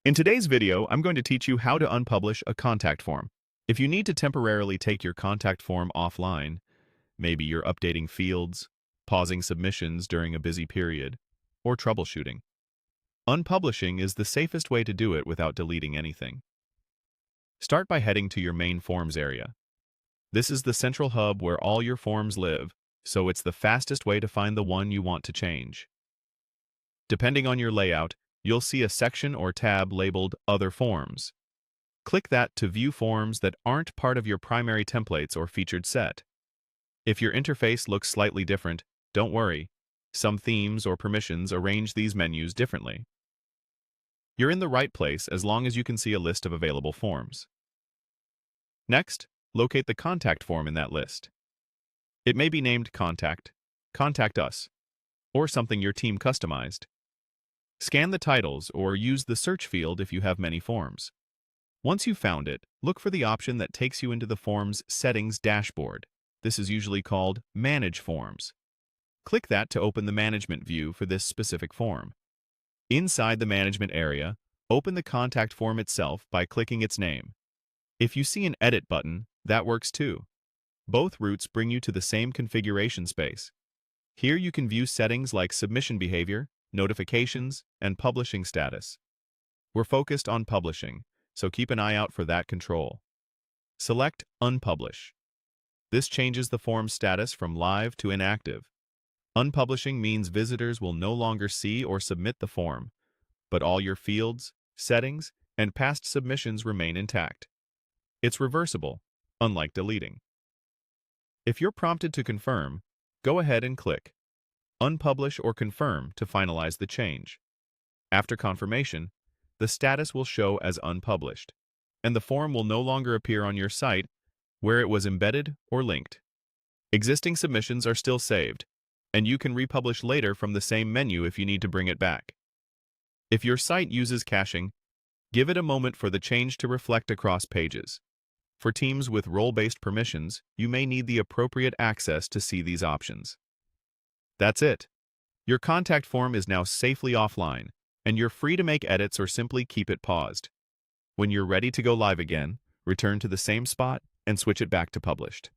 In today's video, I'm going to teach you how to unpublish a contact form. If you need to temporarily take your contact form offline, maybe you're updating fields, pausing submissions during a busy period, or troubleshooting, unpublishing is the safest way to do it without deleting anything. Start by heading to your main forms area. This is the central hub where all your forms live, so it's the fastest way to find the one you want to change. Depending on your layout, you'll see a section or tab labeled Other Forms. Click that to view forms that aren't part of your primary templates or featured set. If your interface looks slightly different, don't worry. Some themes or permissions arrange these menus differently. You're in the right place as long as you can see a list of available forms. Next, locate the contact form in that list. It may be named Contact, Contact Us, or something your team customized. Scan the titles or use the search field if you have many forms. Once you've found it, look for the option that takes you into the form's Settings dashboard. This is usually called Manage Forms. Click that to open the management view for this specific form. Inside the management area, open the contact form itself by clicking its name. If you see an Edit button, that works too. Both routes bring you to the same configuration space. Here you can view settings like submission behavior, notifications, and publishing status. We're focused on publishing, so keep an eye out for that control. Select Unpublish. This changes the form's status from live to inactive. Unpublishing means visitors will no longer see or submit the form, but all your fields, settings, and past submissions remain intact. It's reversible, unlike deleting. If you're prompted to confirm, go ahead and click Unpublish or Confirm to finalize the change. After confirmation, the status will show as unpublished, and the form will no longer appear on your site where it was embedded or linked. Existing submissions are still saved, and you can republish later from the same menu if you need to bring it back. If your site uses caching, give it a moment for the change to reflect across pages. For teams with role-based permissions, you may need the appropriate access to see these options. That's it. Your contact form is now safely offline, and you're free to make edits or simply keep it paused. When you're ready to go live again, return to the same spot and switch it back to published.